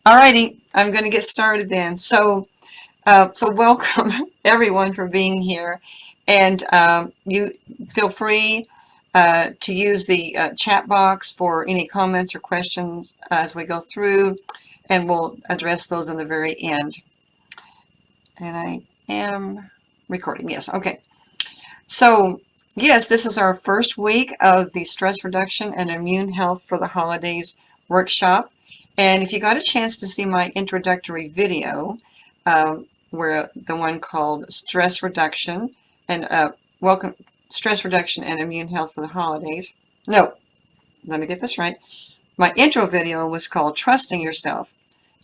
Alrighty, I'm going to get started then. So welcome everyone for being here, and you feel free to use the chat box for any comments or questions as we go through, and we'll address those in the very end. And I am recording. Yes, okay. So yes, this is our first week of the Stress Reduction and Immune Health for the Holidays workshop. And if you got a chance to see my introductory video, where the one called Stress Reduction and Welcome Stress Reduction and Immune Health for the Holidays. No, let me get this right. My intro video was called Trusting Yourself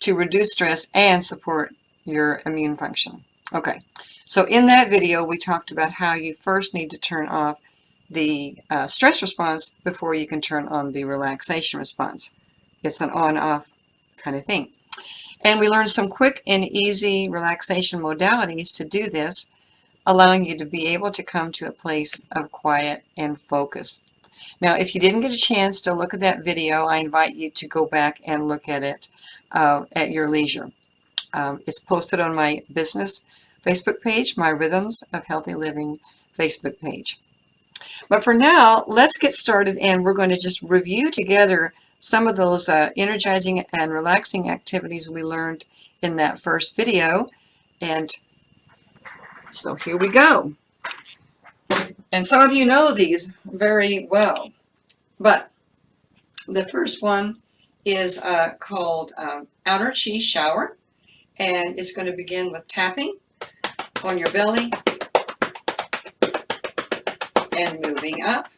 to Reduce Stress and Support Your Immune Function. Okay, so in that video, we talked about how you first need to turn off the stress response before you can turn on the relaxation response. It's an on-off kind of thing. And we learned some quick and easy relaxation modalities to do this, allowing you to be able to come to a place of quiet and focus. Now, if you didn't get a chance to look at that video, I invite you to go back and look at it at your leisure. It's posted on my business Facebook page, my Rhythms of Healthy Living Facebook page. But for now, let's get started, and we're going to just review together some of those energizing and relaxing activities we learned in that first video. And so here we go. And some of you know these very well. But the first one is called Outer Chi Shower. And it's going to begin with tapping on your belly and moving up.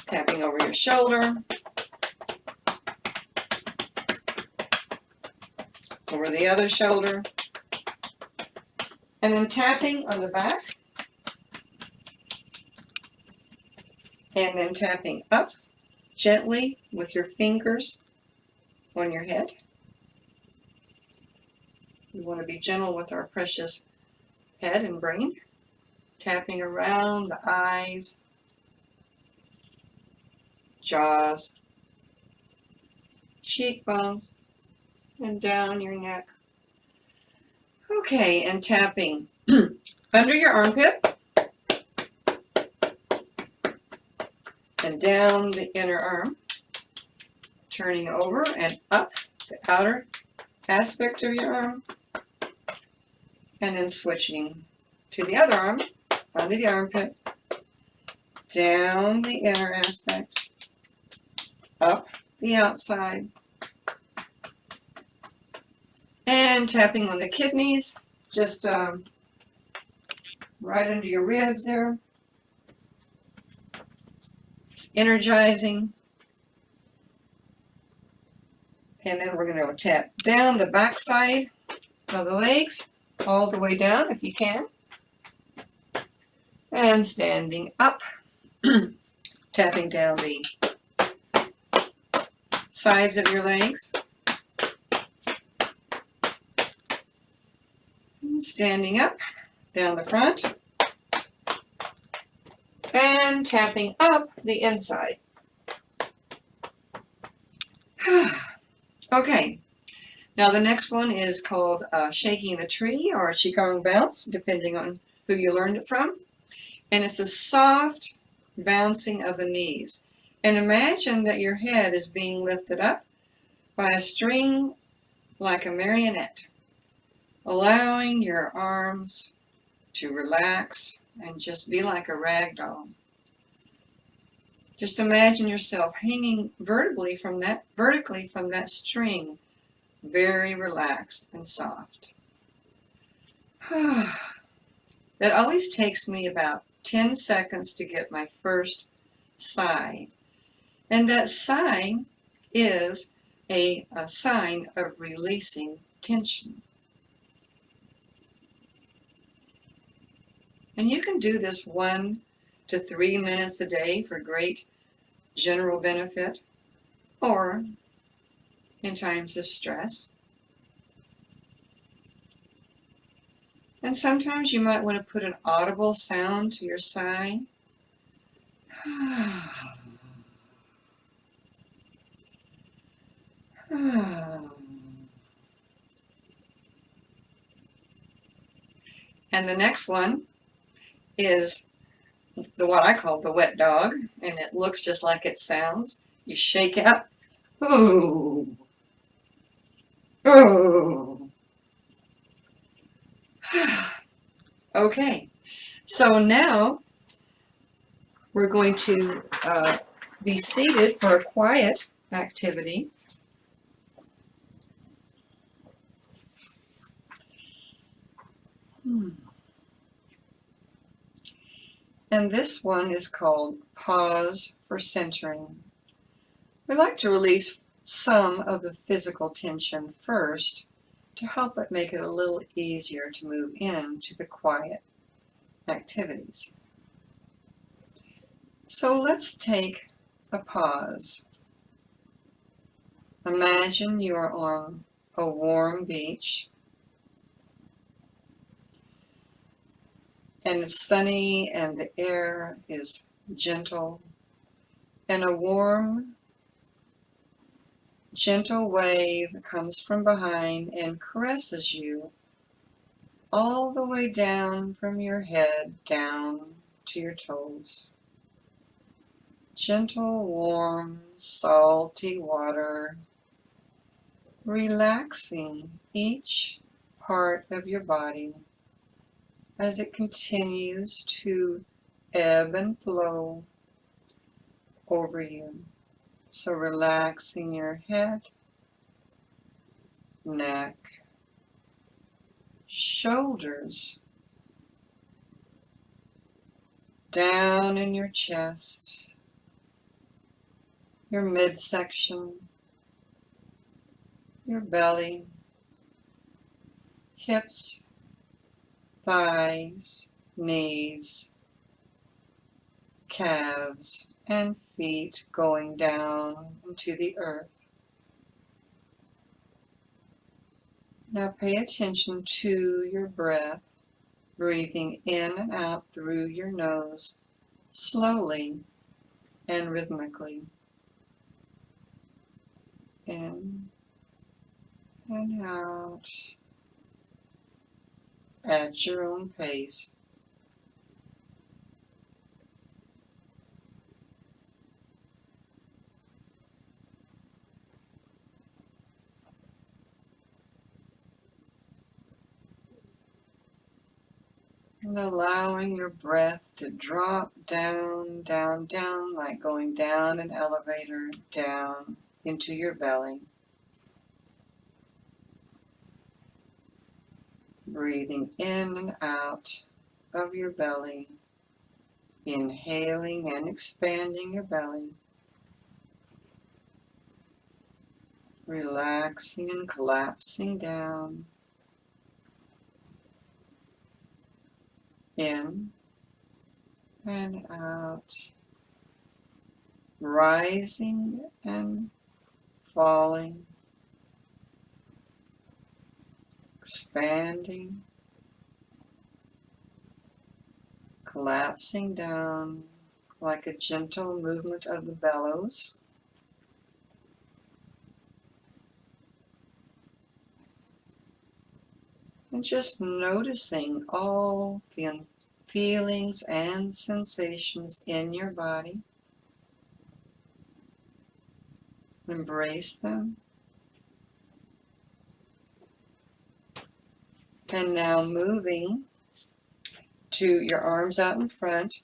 Tapping over your shoulder, over the other shoulder, and then tapping on the back, and then tapping up gently with your fingers on your head. We want to be gentle with our precious head and brain. Tapping around the eyes, jaws, cheekbones, and down your neck. Okay, and tapping under your armpit and down the inner arm, turning over and up the outer aspect of your arm, and then switching to the other arm, under the armpit, down the inner aspect, up the outside, and tapping on the kidneys, just right under your ribs there. It's energizing. And then we're going to tap down the back side of the legs, all the way down if you can. And standing up, tapping down the sides of your legs. And standing up, down the front. And tapping up the inside. Okay, now the next one is called Shaking the Tree or Qigong Bounce, depending on who you learned it from. And it's a soft bouncing of the knees. And imagine that your head is being lifted up by a string like a marionette, allowing your arms to relax and just be like a rag doll. Just imagine yourself hanging vertically from that string, very relaxed and soft. That always takes me about 10 seconds to get my first sigh. And that sigh is a sign of releasing tension. And you can do this 1 to 3 minutes a day for great general benefit, or in times of stress. And sometimes you might want to put an audible sound to your sigh. And the next one is what I call the wet dog, and it looks just like it sounds. You shake out. Ooh. Ooh. Okay, so now we're going to be seated for a quiet activity. And this one is called Pause for Centering. We like to release some of the physical tension first to help it make it a little easier to move into the quiet activities. So let's take a pause. Imagine you are on a warm beach and it's sunny and the air is gentle, and a warm, gentle wave comes from behind and caresses you all the way down from your head down to your toes. Gentle, warm, salty water, relaxing each part of your body as it continues to ebb and flow over you. So relaxing your head, neck, shoulders, down in your chest, your midsection, your belly, hips, thighs, knees, calves, and feet going down into the earth. Now pay attention to your breath, breathing in and out through your nose, slowly and rhythmically. In and out at your own pace. And allowing your breath to drop down, down, down, like going down an elevator, down into your belly. Breathing in and out of your belly, inhaling and expanding your belly, relaxing and collapsing down, in and out, rising and falling, expanding, collapsing down like a gentle movement of the bellows. And just noticing all the feelings and sensations in your body. Embrace them. And now moving to your arms out in front,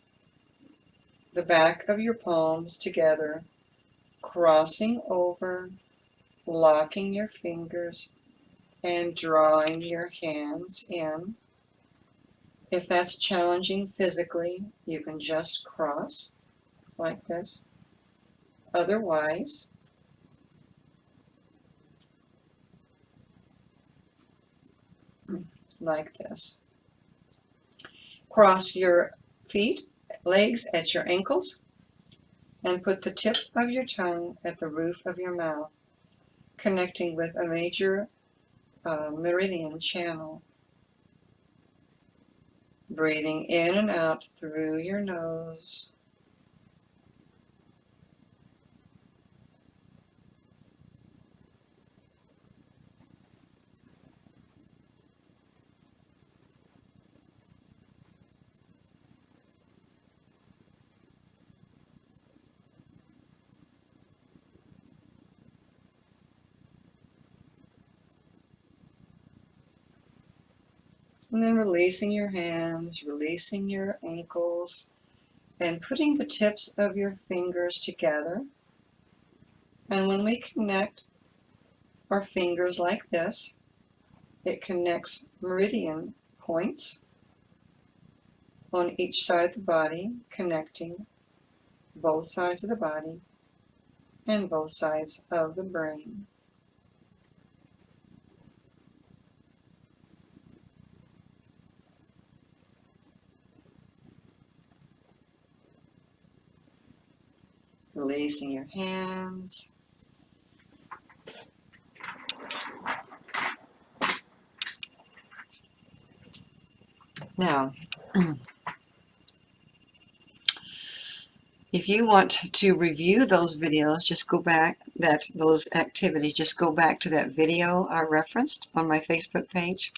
the back of your palms together, crossing over, locking your fingers, and drawing your hands in. If that's challenging physically, you can just cross like this. Otherwise, like this. Cross your feet, legs at your ankles, and put the tip of your tongue at the roof of your mouth, connecting with a major meridian channel. Breathing in and out through your nose. And then releasing your hands, releasing your ankles, and putting the tips of your fingers together. And when we connect our fingers like this, it connects meridian points on each side of the body, connecting both sides of the body and both sides of the brain. Releasing your hands. Now, if you want to review those videos, just go back, those activities, just go back to that video I referenced on my Facebook page,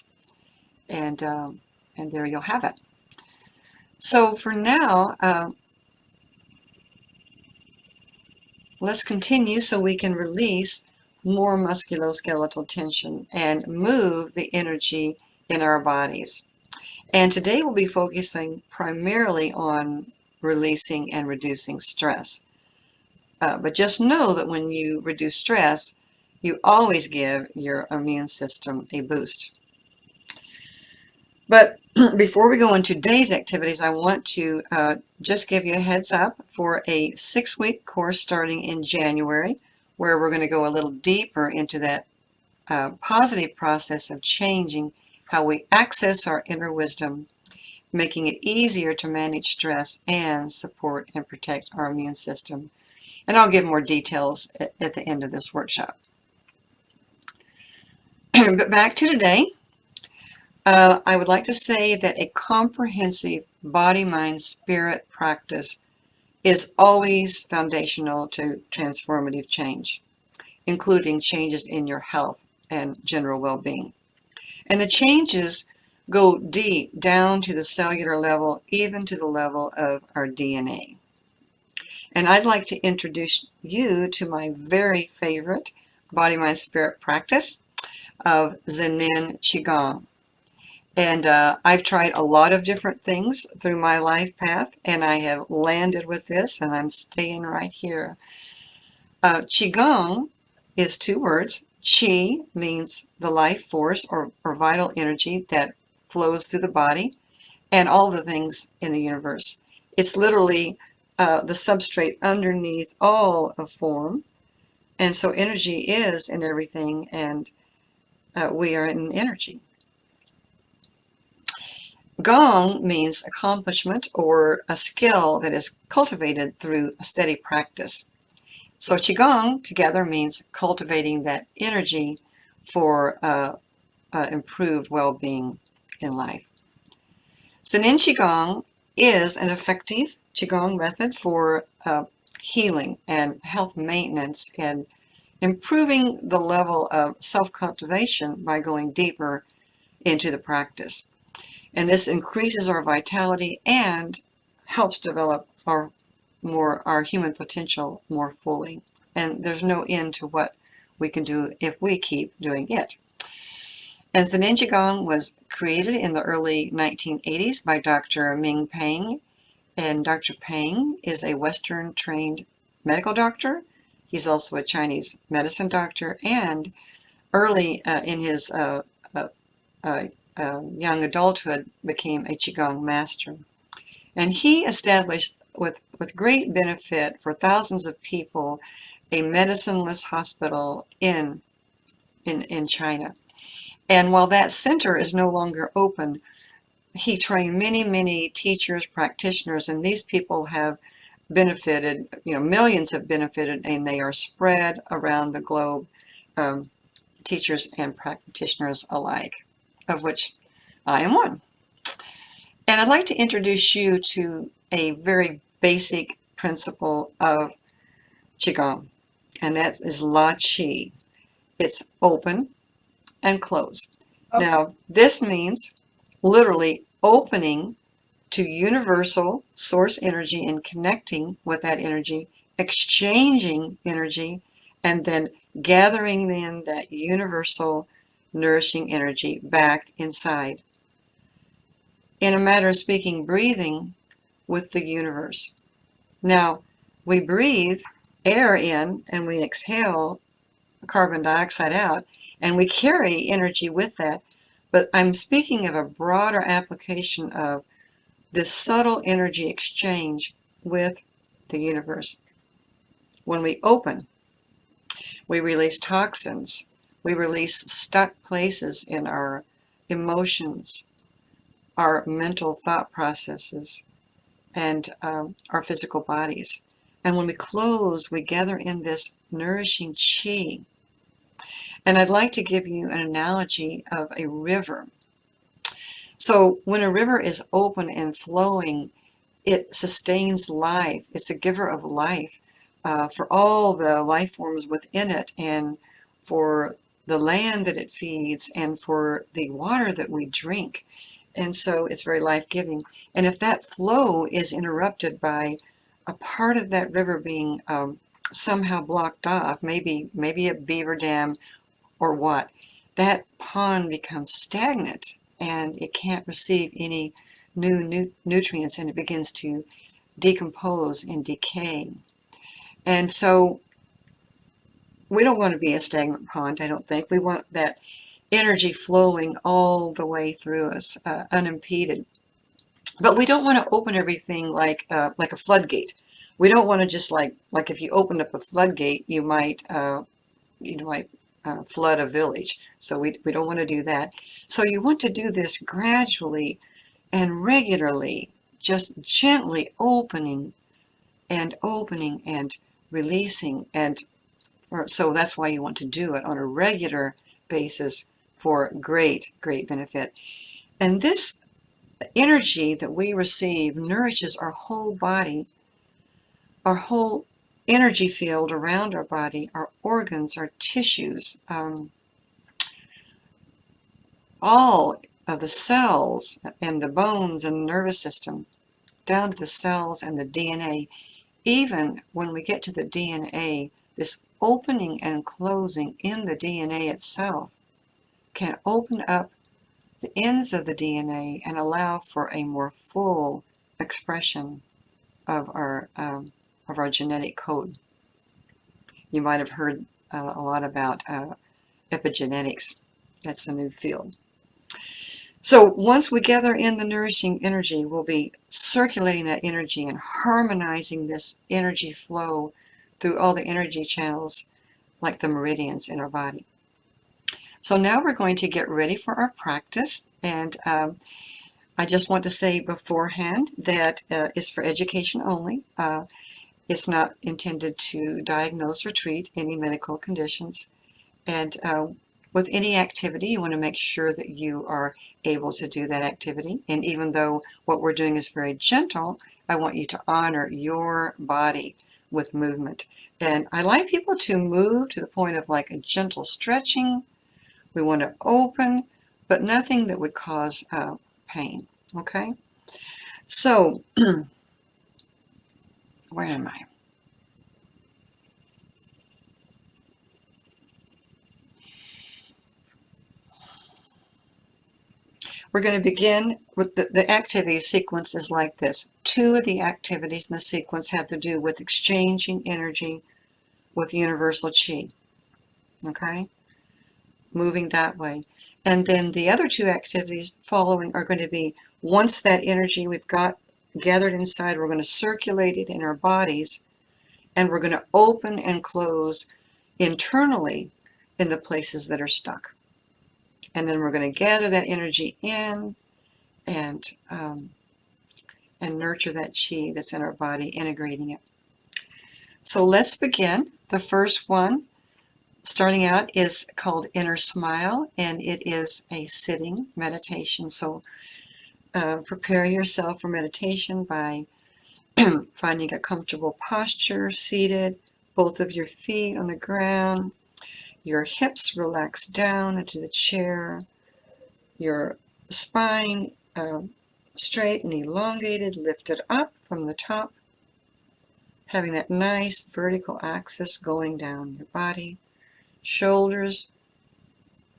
and there you'll have it. So for now, let's continue so we can release more musculoskeletal tension and move the energy in our bodies. And today we'll be focusing primarily on releasing and reducing stress. But just know that when you reduce stress, you always give your immune system a boost. But before we go into today's activities, I want to just give you a heads up for a 6-week course starting in January, where we're going to go a little deeper into that positive process of changing how we access our inner wisdom, making it easier to manage stress and support and protect our immune system. And I'll give more details at the end of this workshop. But back to today, I would like to say that a comprehensive body, mind, spirit practice is always foundational to transformative change, including changes in your health and general well-being. And the changes go deep down to the cellular level, even to the level of our DNA. And I'd like to introduce you to my very favorite body, mind, spirit practice of Zenin Qigong. And I've tried a lot of different things through my life path, and I have landed with this, and I'm staying right here. Qigong is 2 words. Qi means the life force or vital energy that flows through the body and all the things in the universe. It's literally the substrate underneath all of form. And so energy is in everything, and we are in energy. Gong means accomplishment or a skill that is cultivated through a steady practice. So Qigong together means cultivating that energy for improved well-being in life. Zenin Qigong is an effective Qigong method for healing and health maintenance and improving the level of self-cultivation by going deeper into the practice. And this increases our vitality and helps develop our human potential more fully. And there's no end to what we can do if we keep doing it. And Zenin Qigong was created in the early 1980s by Dr. Ming Peng. And Dr. Peng is a Western-trained medical doctor. He's also a Chinese medicine doctor, and early in his young adulthood became a Qigong master. And he established with great benefit for thousands of people a medicineless hospital in China. And while that center is no longer open, he trained many teachers, practitioners, and these people have benefited, millions have benefited, and they are spread around the globe, teachers and practitioners alike, of which I am one. And I'd like to introduce you to a very basic principle of Qigong, and that is La Qi. It's open and close. Okay. Now, this means literally opening to universal source energy and connecting with that energy, exchanging energy, and then gathering in that universal nourishing energy back inside in a matter of speaking, breathing with the universe. Now, we breathe air in and we exhale carbon dioxide out, and we carry energy with that. But I'm speaking of a broader application of this subtle energy exchange with the universe. When we open, we release toxins. We release stuck places in our emotions, our mental thought processes, and our physical bodies. And when we close, we gather in this nourishing chi. And I'd like to give you an analogy of a river. So when a river is open and flowing, it sustains life. It's a giver of life for all the life forms within it, and for the land that it feeds, and for the water that we drink. And so it's very life-giving. And if that flow is interrupted by a part of that river being somehow blocked off, maybe a beaver dam or what, that pond becomes stagnant and it can't receive any new nutrients, and it begins to decompose and decay. And so we don't want to be a stagnant pond, I don't think. We want that energy flowing all the way through us, unimpeded. But we don't want to open everything like a floodgate. We don't want to just like if you opened up a floodgate, you might flood a village. So we don't want to do that. So you want to do this gradually and regularly, just gently opening and releasing. So that's why you want to do it on a regular basis for great benefit. And this energy that we receive nourishes our whole body, our whole energy field around our body, our organs, our tissues, all of the cells and the bones and the nervous system, down to the cells and the DNA. Even when we get to the DNA, this opening and closing in the DNA itself can open up the ends of the DNA and allow for a more full expression of our genetic code. You might have heard a lot about epigenetics. That's a new field. So once we gather in the nourishing energy, we'll be circulating that energy and harmonizing this energy flow through all the energy channels, like the meridians in our body. So now we're going to get ready for our practice, and I just want to say beforehand that it's for education only. It's not intended to diagnose or treat any medical conditions. And with any activity, you want to make sure that you are able to do that activity. And even though what we're doing is very gentle, I want you to honor your body with movement. And I like people to move to the point of like a gentle stretching. We want to open, but nothing that would cause pain. Okay? So, where am I? We're going to begin with the activity sequence is like this. 2 of the activities in the sequence have to do with exchanging energy with universal chi. Okay? Moving that way. And then the other 2 activities following are going to be, once that energy we've got gathered inside, we're going to circulate it in our bodies, and we're going to open and close internally in the places that are stuck. And then we're going to gather that energy in and nurture that chi that's in our body, integrating it. So let's begin. The first one, starting out, is called Inner Smile, and it is a sitting meditation. So prepare yourself for meditation by finding a comfortable posture, seated, both of your feet on the ground, your hips relax down into the chair, your spine straight and elongated, lifted up from the top, having that nice vertical axis going down your body, shoulders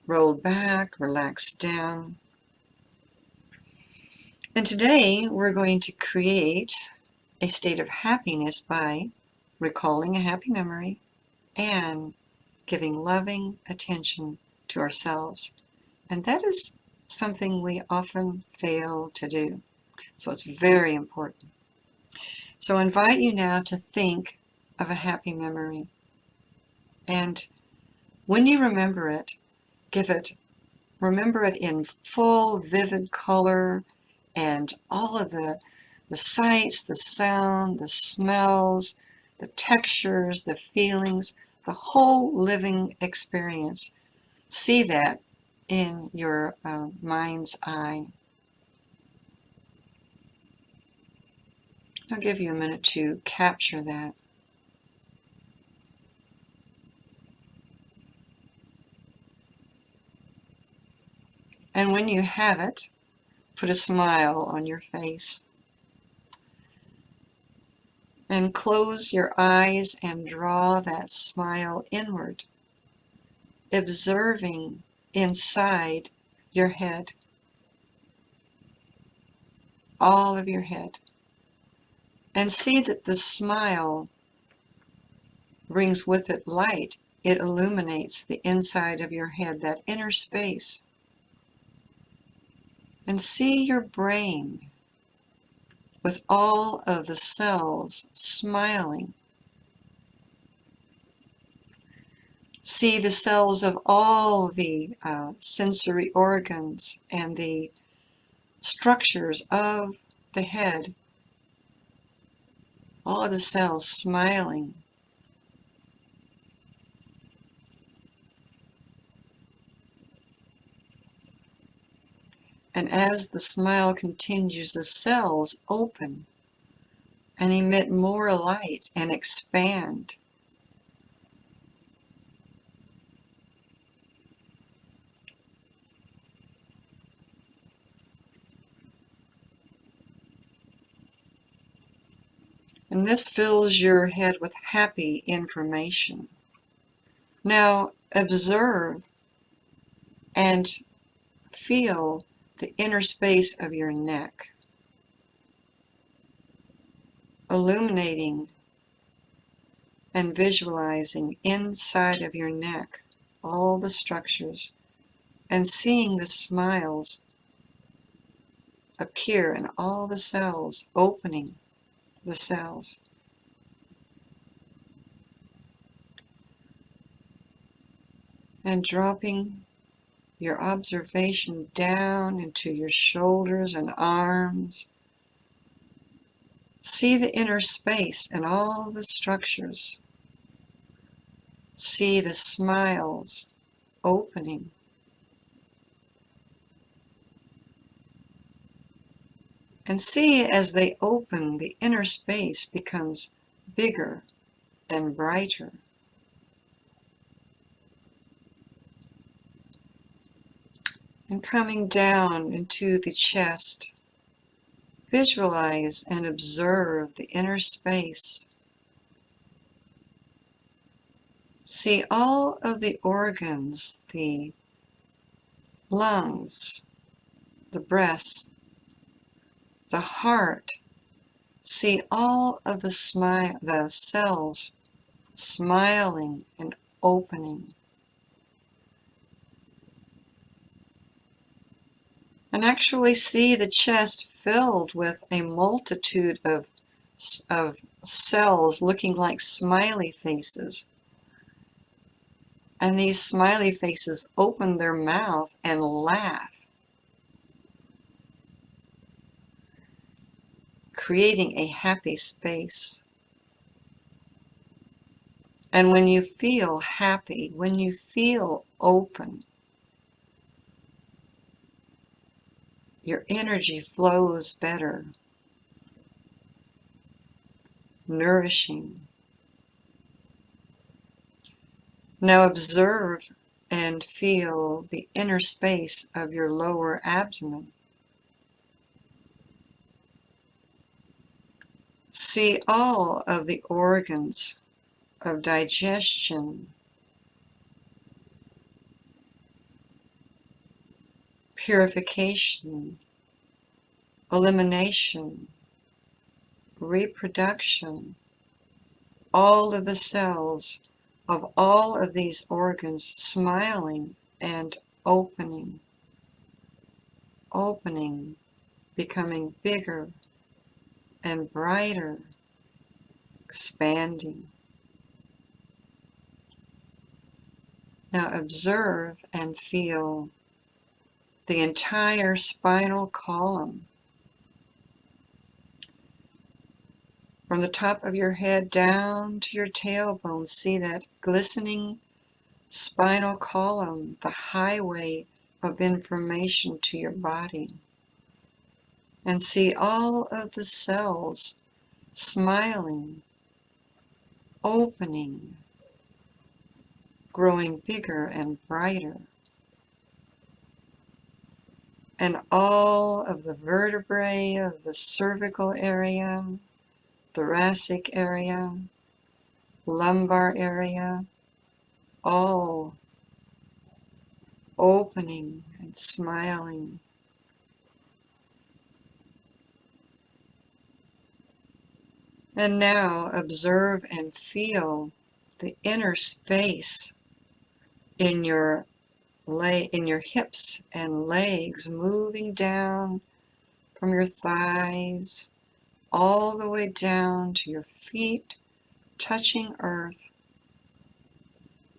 rolled back, relaxed down. And today we're going to create a state of happiness by recalling a happy memory and giving loving attention to ourselves. And that is something we often fail to do. So it's very important. So I invite you now to think of a happy memory. And when you remember it, remember it in full, vivid color and all of the sights, the sound, the smells, the textures, the feelings, the whole living experience. See that in your mind's eye. I'll give you a minute to capture that. And when you have it, put a smile on your face. And close your eyes and draw that smile inward, observing inside your head, all of your head. And see that the smile brings with it light. It illuminates the inside of your head, that inner space. And see your brain with all of the cells smiling. See the cells of all the sensory organs and the structures of the head, all of the cells smiling. And as the smile continues, the cells open and emit more light and expand. And this fills your head with happy information. Now observe and feel the inner space of your neck, illuminating and visualizing inside of your neck all the structures and seeing the smiles appear in all the cells, opening the cells. And dropping your observation down into your shoulders and arms. See the inner space and all the structures. See the smiles opening. And see as they open, the inner space becomes bigger and brighter. And coming down into the chest, visualize and observe the inner space. See all of the organs, the lungs, the breast, the heart. See all of the cells smiling and opening. And actually see the chest filled with a multitude of cells looking like smiley faces. And these smiley faces open their mouth and laugh, creating a happy space. And when you feel happy, when you feel open, your energy flows better, nourishing. Now observe and feel the inner space of your lower abdomen. See all of the organs of digestion, purification, elimination, reproduction, all of the cells of all of these organs smiling and opening, opening, becoming bigger and brighter, expanding. Now observe and feel the entire spinal column. From the top of your head down to your tailbone, see that glistening spinal column, the highway of information to your body. And see all of the cells smiling, opening, growing bigger and brighter. And all of the vertebrae of the cervical area, thoracic area, lumbar area, all opening and smiling. And now observe and feel the inner space in your hips and legs, moving down from your thighs all the way down to your feet, touching earth.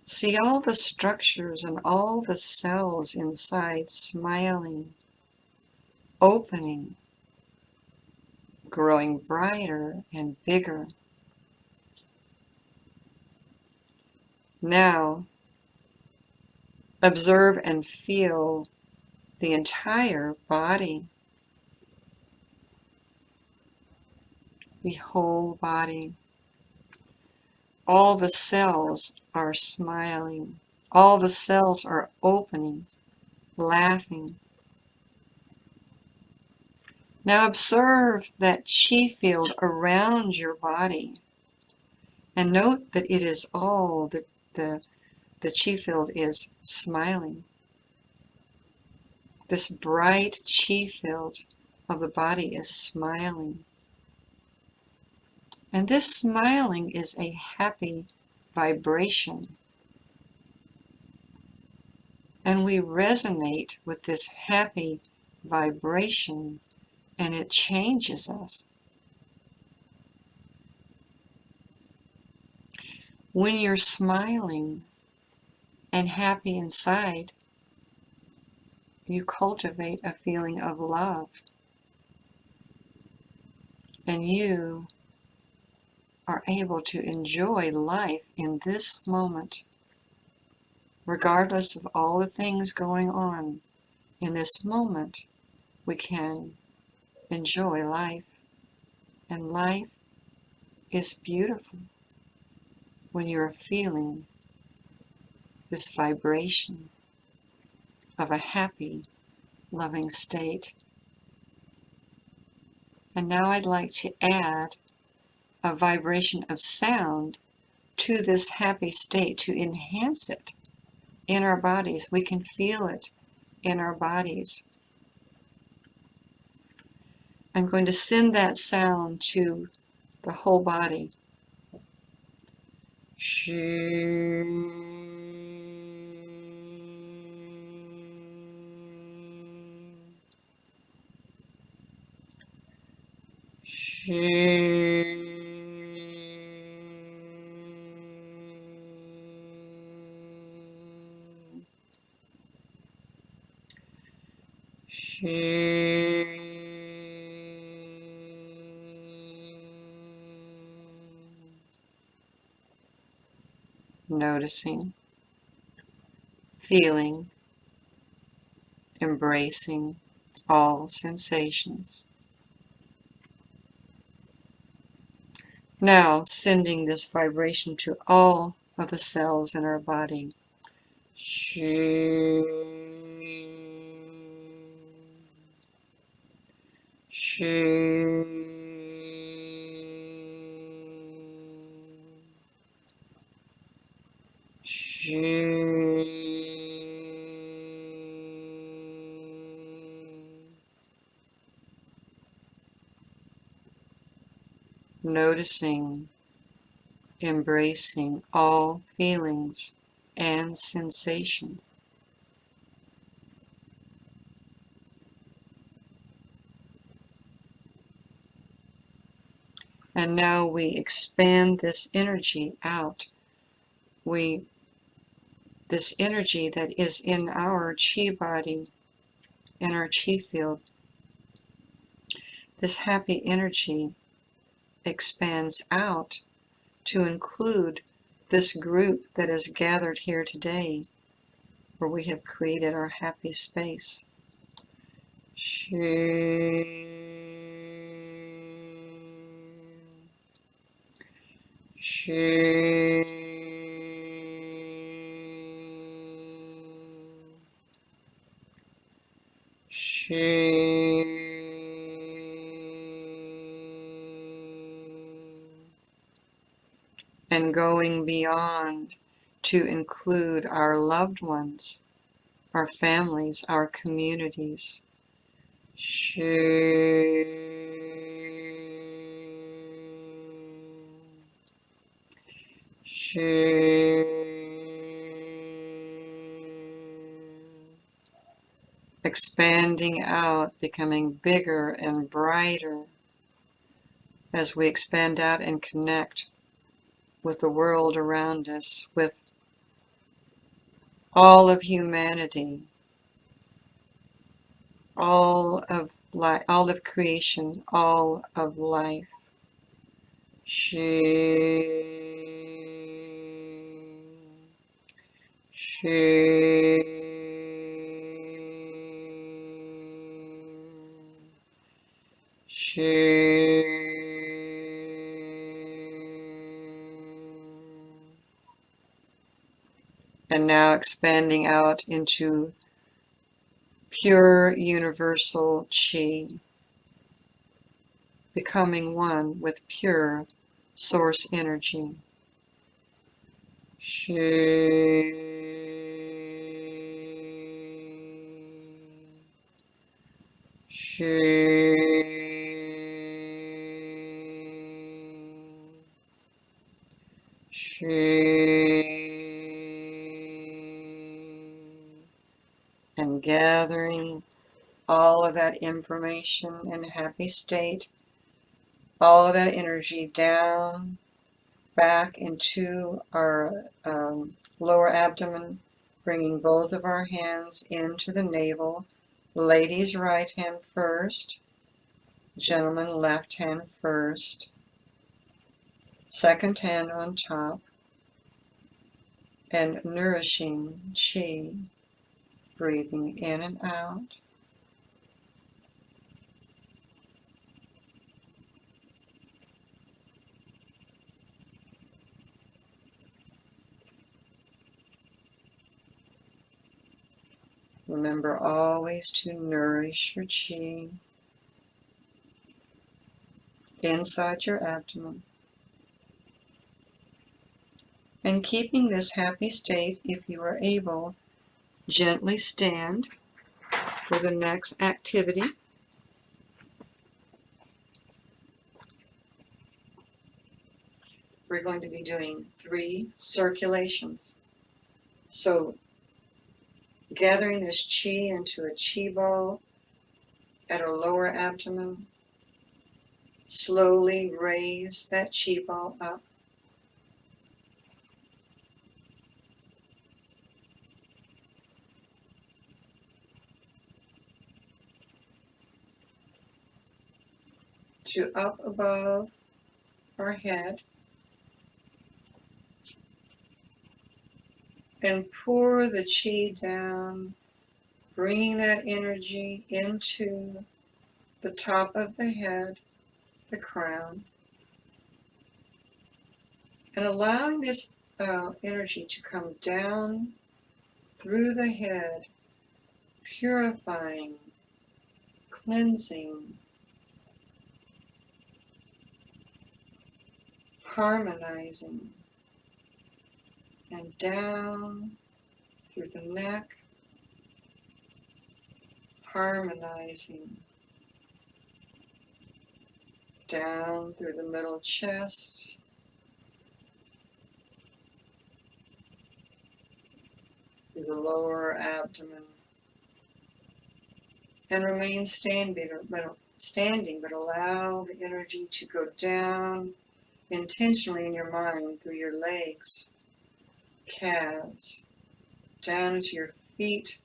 See all the structures and all the cells inside smiling, opening, growing brighter and bigger. Now, observe and feel the entire body, the whole body. All the cells are smiling. All the cells are opening, laughing. Now observe that chi field around your body and note that it is all the chi field is smiling. This bright chi field of the body is smiling. And this smiling is a happy vibration. And we resonate with this happy vibration, and it changes us. When you're smiling and happy inside, you cultivate a feeling of love. And you are able to enjoy life in this moment, regardless of all the things going on. In this moment, we can enjoy life. And life is beautiful when you're feeling this vibration of a happy, loving state. And now I'd like to add a vibration of sound to this happy state to enhance it in our bodies. We can feel it in our bodies. I'm going to send that sound to the whole body. Noticing, feeling, embracing all sensations. Now sending this vibration to all of the cells in our body. noticing, embracing all feelings and sensations. And now we expand this energy out. This energy that is in our chi body, in our chi field, this happy energy expands out to include this group that is gathered here today, where we have created our happy space. And going beyond to include our loved ones, our families, our communities. Expanding out, becoming bigger and brighter as we expand out and connect with the world around us, with all of humanity, all of life, all of creation, all of life. And now expanding out into pure universal chi, becoming one with pure source energy. And gathering all of that information and happy state, all of that energy down, back into our lower abdomen, bringing both of our hands into the navel. Ladies, right hand first. Gentlemen, left hand first. Second hand on top. And nourishing chi, breathing in and out. Remember always to nourish your chi inside your abdomen. And keeping this happy state, if you are able, gently stand for the next activity. We're going to be doing 3 circulations. So gathering this chi into a chi ball at our lower abdomen, slowly raise that chi ball up. To up above our head, and pour the chi down, bringing that energy into the top of the head, the crown, and allowing this energy to come down through the head, purifying, cleansing, harmonizing, and down through the neck, harmonizing, down through the middle chest, through the lower abdomen, and remain standing, but allow the energy to go down intentionally in your mind through your legs, calves, down into your feet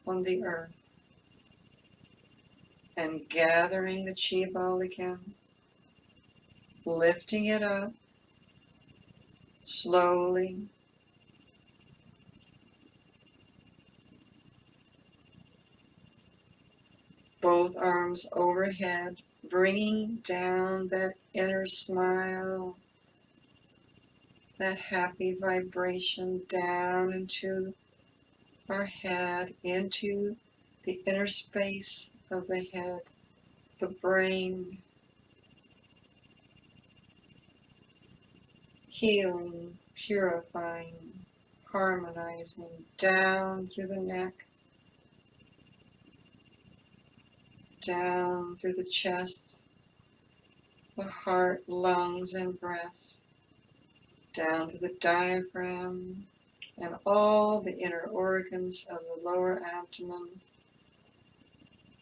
on the earth, and gathering the chi ball again, lifting it up slowly, both arms overhead, bringing down that inner smile, that happy vibration down into our head, into the inner space of the head, the brain, healing, purifying, harmonizing, down through the neck, down through the chest, the heart, lungs, and breast, down to the diaphragm, and all the inner organs of the lower abdomen,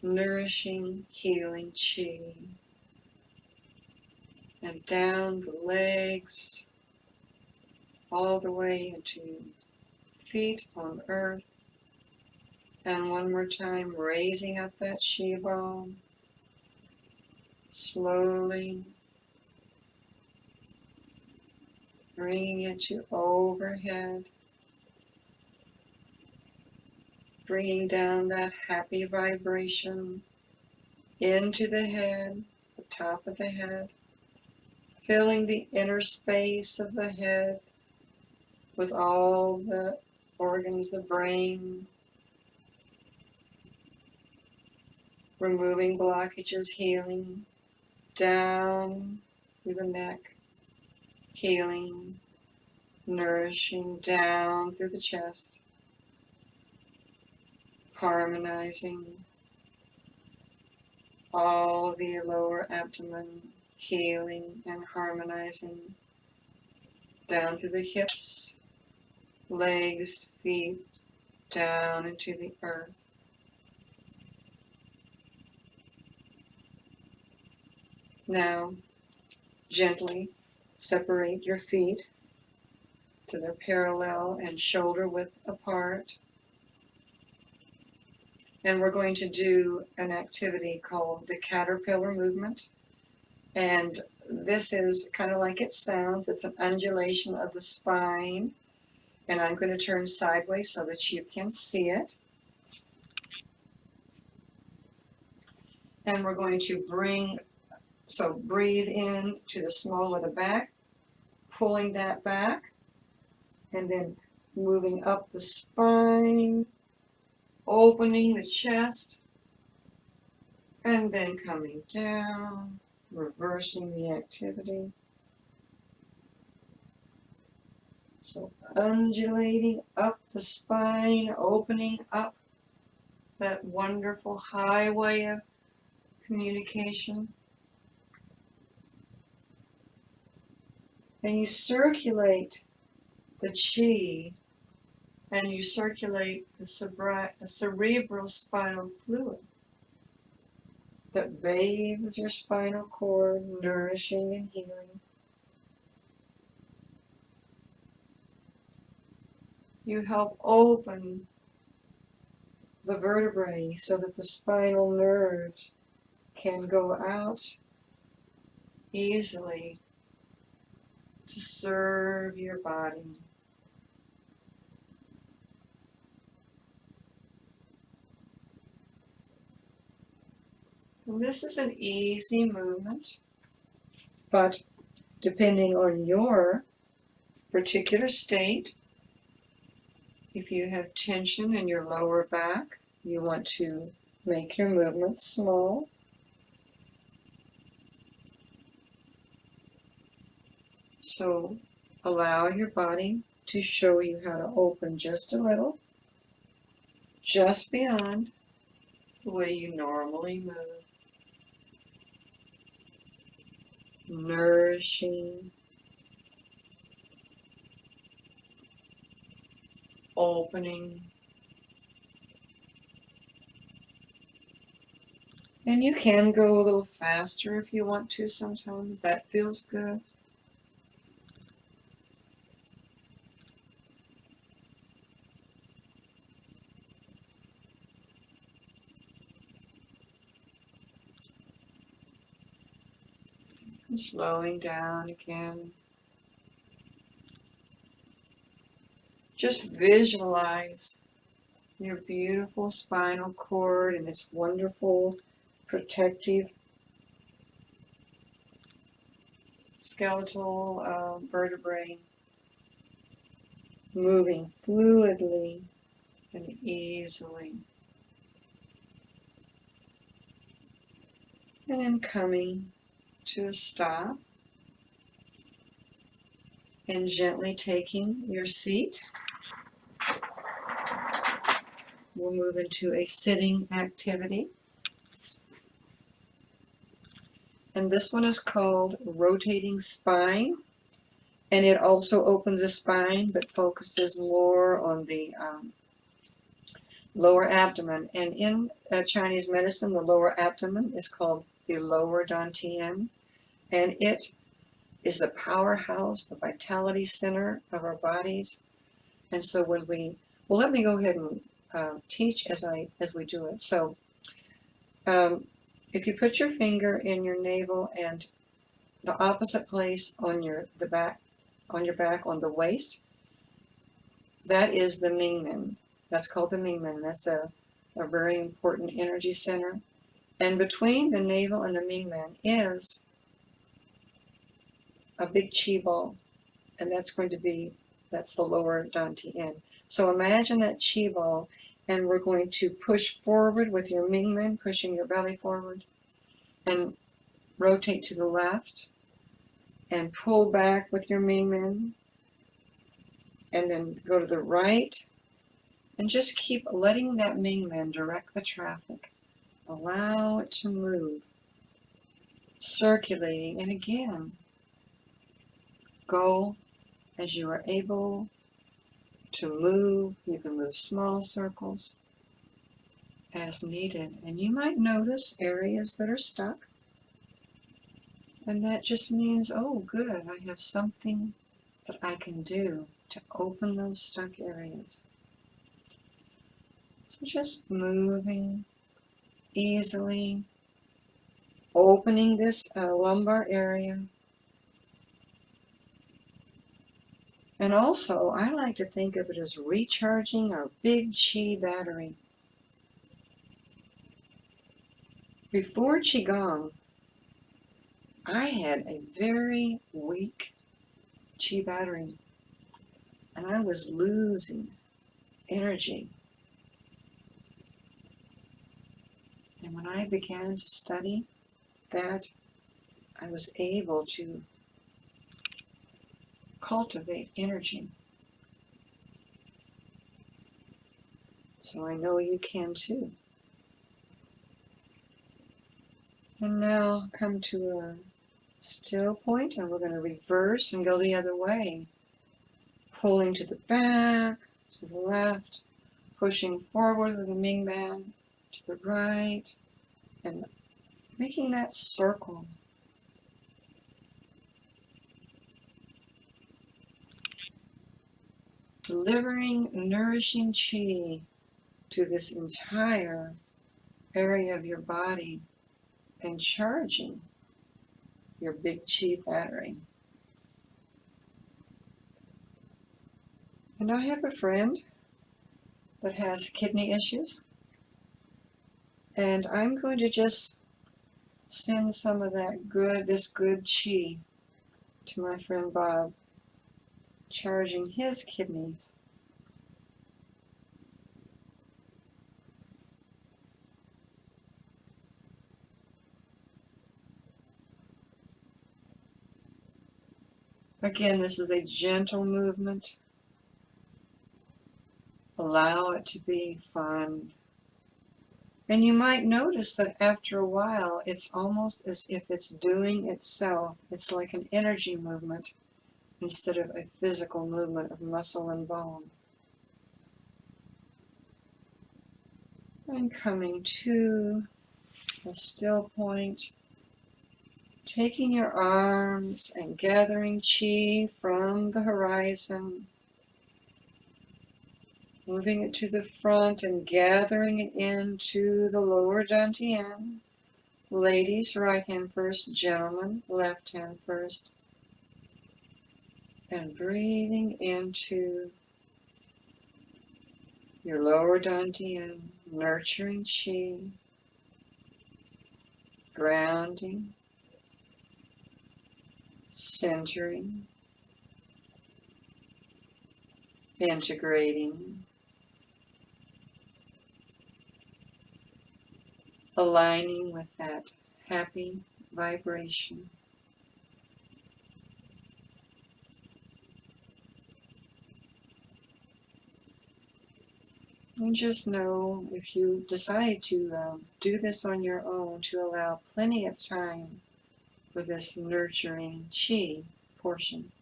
nourishing, healing chi, and down the legs, all the way into feet on earth, and one more time, raising up that chi ball, slowly, bringing it to overhead, bringing down that happy vibration into the head, the top of the head, filling the inner space of the head with all the organs, the brain, removing blockages, healing, down through the neck, healing, nourishing, down through the chest, harmonizing all the lower abdomen, healing and harmonizing, down through the hips, legs, feet, down into the earth. Now, gently separate your feet to their parallel and shoulder width apart. And we're going to do an activity called the caterpillar movement. And this is kind of like it sounds. It's an undulation of the spine. And I'm going to turn sideways so that you can see it. And we're going to breathe in to the small of the back, pulling that back, and then moving up the spine, opening the chest, and then coming down, reversing the activity. So undulating up the spine, opening up that wonderful highway of communication. And you circulate the chi, and you circulate the cerebral spinal fluid that bathes your spinal cord, nourishing and healing. You help open the vertebrae so that the spinal nerves can go out easily to serve your body. And this is an easy movement, but depending on your particular state, if you have tension in your lower back, you want to make your movements small. So allow your body to show you how to open just a little, just beyond the way you normally move. nourishing, opening. And you can go a little faster if you want to sometimes. That feels good. And slowing down again. Just visualize your beautiful spinal cord and its wonderful protective skeletal vertebrae moving fluidly and easily. And then coming to a stop and gently taking your seat. We'll move into a sitting activity. And this one is called rotating spine. And it also opens the spine, but focuses more on the lower abdomen. And in Chinese medicine, the lower abdomen is called the lower dantian. And it is the powerhouse, the vitality center of our bodies. And so when well, let me go ahead and teach as we do it. So if you put your finger in your navel and the opposite place on your back on the waist, that is the Mingmen. That's called the Mingmen. That's a very important energy center. And between the navel and the Mingmen is a big chi ball, and that's the lower dantian. So imagine that chi ball, and we're going to push forward with your Mingmen, pushing your belly forward, and rotate to the left, and pull back with your Mingmen, and then go to the right, and just keep letting that Mingmen direct the traffic. Allow it to move, circulating, and again, go as you are able to move. You can move small circles as needed. And you might notice areas that are stuck. And that just means, oh, good, I have something that I can do to open those stuck areas. So just moving easily, opening this lumbar area. And also, I like to think of it as recharging our big chi battery. Before Qigong, I had a very weak chi battery, and I was losing energy. And when I began to study that, I was able to cultivate energy. So I know you can too. And now come to a still point, and we're going to reverse and go the other way. Pulling to the back, to the left, pushing forward with the Mingmen, to the right, and making that circle. Delivering nourishing chi to this entire area of your body and charging your big chi battery. And I have a friend that has kidney issues, and I'm going to just send some of this good chi to my friend Bob, charging his kidneys. Again, this is a gentle movement. Allow it to be fun. And you might notice that after a while, it's almost as if it's doing itself. It's like an energy movement instead of a physical movement of muscle and bone. And coming to a still point, taking your arms and gathering chi from the horizon, moving it to the front and gathering it into the lower dantian. Ladies, right hand first, gentlemen, left hand first. And breathing into your lower dantian, nurturing chi, grounding, centering, integrating, aligning with that happy vibration. And just know, if you decide to do this on your own, to allow plenty of time for this nurturing chi portion.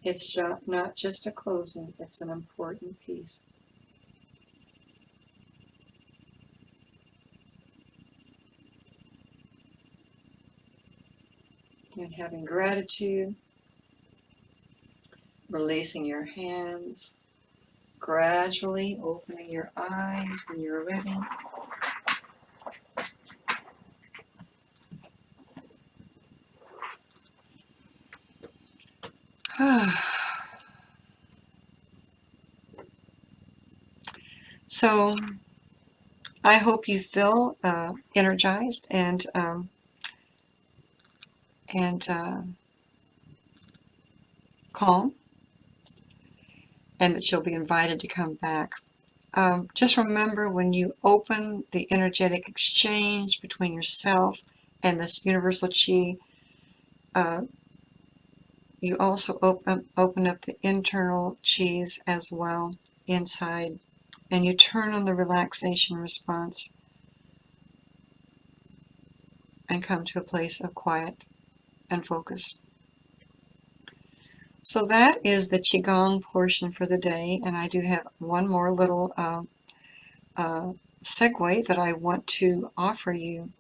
It's not just a closing, it's an important piece. And having gratitude, releasing your hands, gradually opening your eyes when you're ready. So I hope you feel energized and calm, and that you'll be invited to come back. Just remember, when you open the energetic exchange between yourself and this universal chi, you also open up the internal chis as well inside, and you turn on the relaxation response and come to a place of quiet and focus. So that is the Qigong portion for the day, and I do have one more little segue that I want to offer you.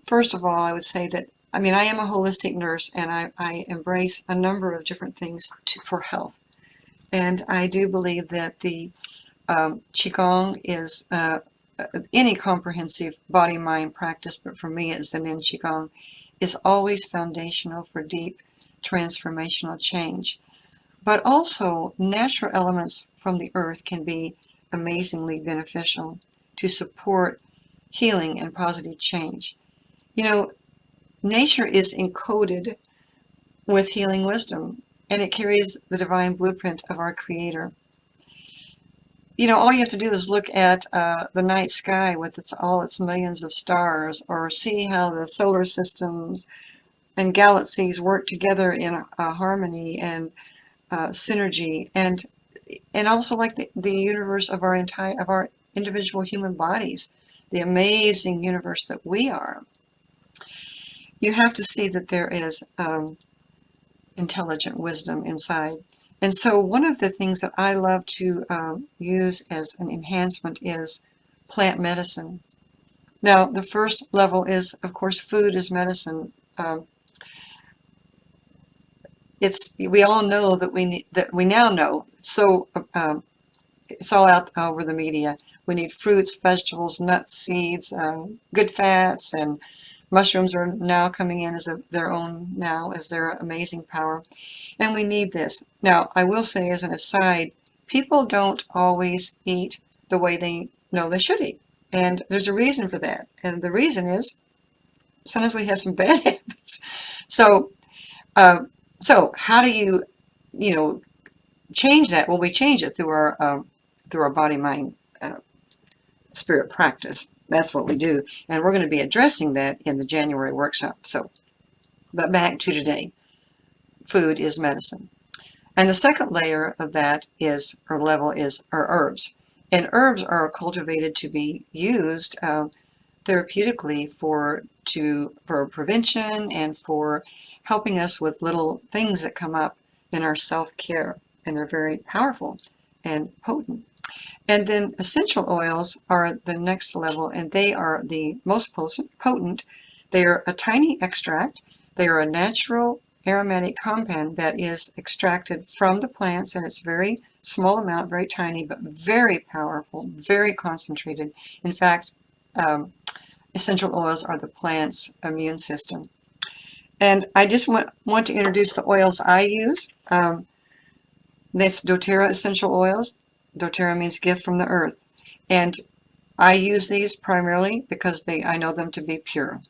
First of all, I would say that, I am a holistic nurse, and I embrace a number of different things for health. And I do believe that the Qigong is any comprehensive body-mind practice, but for me it's Zen Qigong, is always foundational for deep transformational change. But also, natural elements from the earth can be amazingly beneficial to support healing and positive change. Nature is encoded with healing wisdom, and it carries the divine blueprint of our Creator. All you have to do is look at the night sky with all its millions of stars, or see how the solar systems and galaxies work together in harmony and synergy, and also like the universe of our individual human bodies, the amazing universe that we are. You have to see that there is intelligent wisdom inside. And so one of the things that I love to use as an enhancement is plant medicine. Now, the first level is, of course, food is medicine. We all know that we now know. So it's all out over the media. We need fruits, vegetables, nuts, seeds, good fats, and mushrooms are now coming in as their amazing power. And we need this. Now, I will say as an aside, people don't always eat the way they know they should eat. And there's a reason for that. And the reason is sometimes we have some bad habits. So how do you change that? Well, we change it through our body, mind, spirit practice. That's what we do. And we're going to be addressing that in the January workshop. But back to today. Food is medicine. And the second layer of that level is our herbs. And herbs are cultivated to be used therapeutically for prevention and for helping us with little things that come up in our self-care, and they're very powerful and potent. And then essential oils are the next level, and they are the most potent. They are a tiny extract. They are a natural aromatic compound that is extracted from the plants, and it's very small amount, very tiny, but very powerful, very concentrated. In fact, essential oils are the plant's immune system. And I just want to introduce the oils I use. This doTERRA essential oils. doTERRA means gift from the earth. And I use these primarily because I know them to be pure.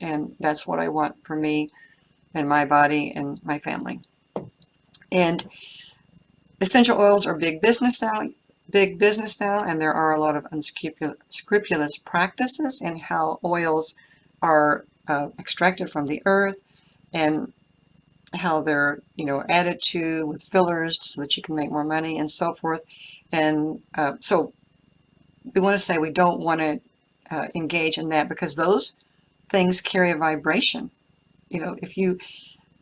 And that's what I want for me and my body and my family. And essential oils are big business now, and there are a lot of unscrupulous practices in how oils are extracted from the earth, and how they're added to with fillers so that you can make more money and so forth. And so we want to say we don't want to engage in that, because those things carry a vibration. If you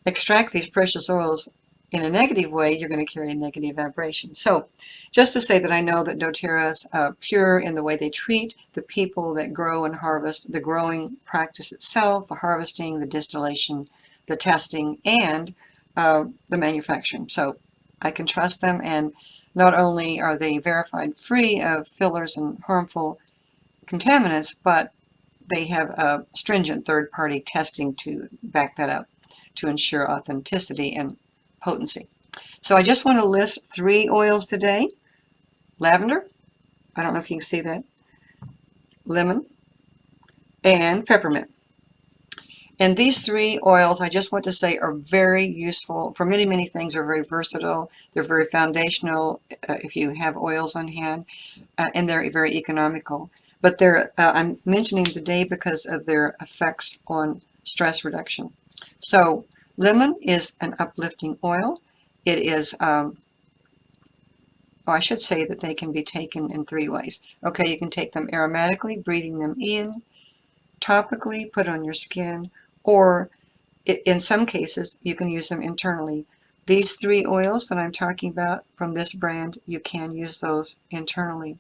extract these precious oils in a negative way, you're going to carry a negative vibration. So just to say that I know that doTERRA is pure in the way they treat the people that grow and harvest, the growing practice itself, the harvesting, the distillation, the testing, and the manufacturing. So I can trust them, and not only are they verified free of fillers and harmful contaminants, but they have stringent third-party testing to back that up to ensure authenticity and potency. So I just want to list 3 oils today. Lavender, I don't know if you can see that, lemon, and peppermint. And these 3 oils, I just want to say, are very useful for many, many things. They're very versatile. They're very foundational if you have oils on hand, and they're very economical. But I'm mentioning today because of their effects on stress reduction. So lemon is an uplifting oil. It is, I should say that they can be taken in 3 ways. Okay, you can take them aromatically, breathing them in, topically, put on your skin, or in some cases, you can use them internally. These 3 oils that I'm talking about from this brand, you can use those internally.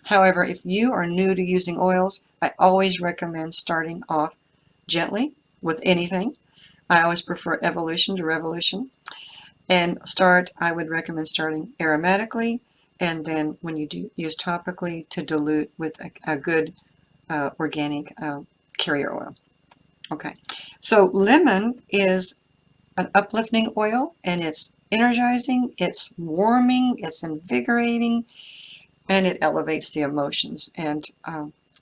However, if you are new to using oils, I always recommend starting off gently with anything. I always prefer evolution to revolution. And I would recommend starting aromatically, and then when you do use topically, to dilute with a good organic carrier oil. Okay, so lemon is an uplifting oil, and it's energizing, it's warming, it's invigorating, and it elevates the emotions. And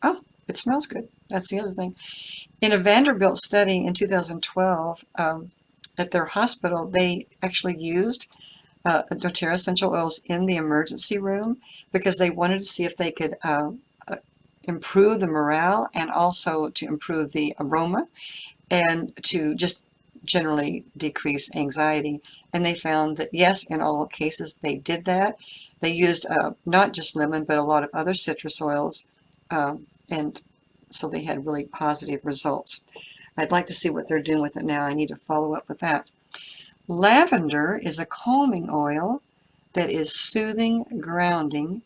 oh, it smells good. That's the other thing. In a Vanderbilt study in 2012, at their hospital, they actually used doTERRA essential oils in the emergency room because they wanted to see if they could improve the morale, and also to improve the aroma, and to just generally decrease anxiety. And they found that yes, in all cases they did that. They used not just lemon, but a lot of other citrus oils, and so they had really positive results. I'd like to see what they're doing with it now. I need to follow up with that. Lavender is a calming oil that is soothing, grounding.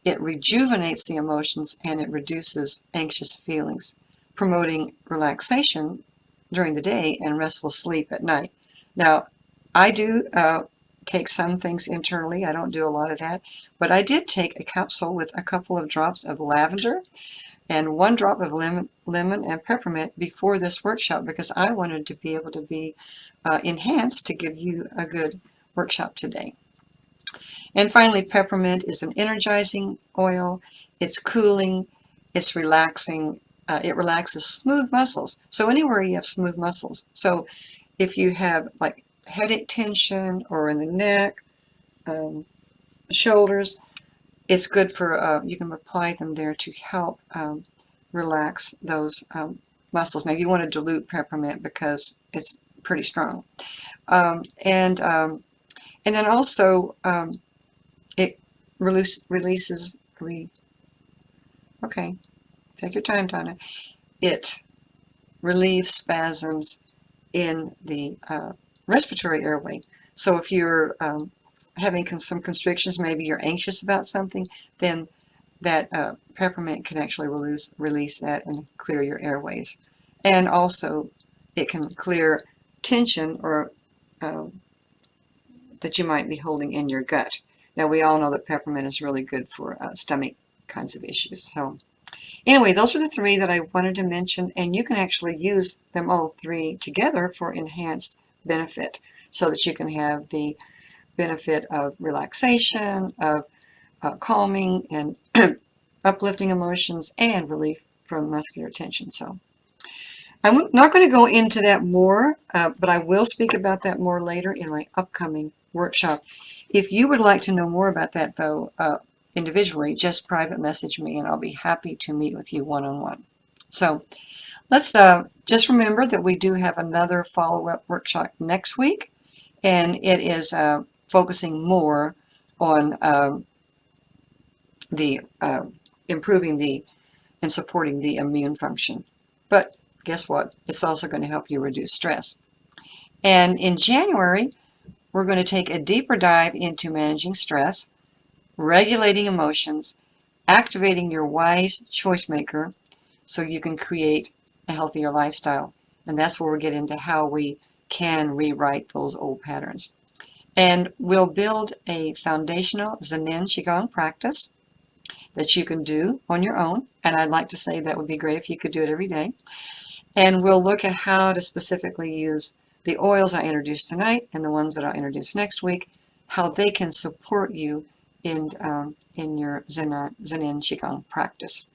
It rejuvenates the emotions, and it reduces anxious feelings, promoting relaxation during the day and restful sleep at night. Now, I do take some things internally. I don't do a lot of that, but I did take a capsule with a couple of drops of lavender and 1 drop of lemon and peppermint before this workshop, because I wanted to be able to be enhanced to give you a good workshop today. And finally, peppermint is an energizing oil. It's cooling, it's relaxing, it relaxes smooth muscles. So anywhere you have smooth muscles. So if you have like headache tension, or in the neck, shoulders, it's good for, you can apply them there to help relax those muscles. Now you want to dilute peppermint because it's pretty strong. And then also it releases 3. Okay, take your time, Donna. It relieves spasms in the respiratory airway. So if you're having some constrictions, maybe you're anxious about something, then that peppermint can actually release that and clear your airways. And also, it can clear tension or that you might be holding in your gut. Now, we all know that peppermint is really good for stomach kinds of issues. So anyway, those are the 3 that I wanted to mention, and you can actually use them all 3 together for enhanced benefit so that you can have the benefit of relaxation, of calming and uplifting emotions, and relief from muscular tension. So I'm not going to go into that more, but I will speak about that more later in my upcoming workshop. If you would like to know more about that, though, individually, just private message me, and I'll be happy to meet with you one-on-one. So let's just remember that we do have another follow-up workshop next week, and it is focusing more on the improving the and supporting the immune function. But guess what? It's also going to help you reduce stress. And in January, we're going to take a deeper dive into managing stress, regulating emotions, activating your wise choice maker so you can create a healthier lifestyle. And that's where we get into how we can rewrite those old patterns. And we'll build a foundational Zenin Qigong practice that you can do on your own. And I'd like to say that would be great if you could do it every day. And we'll look at how to specifically use the oils I introduced tonight and the ones that I'll introduce next week, how they can support you in your Zenin Qigong practice.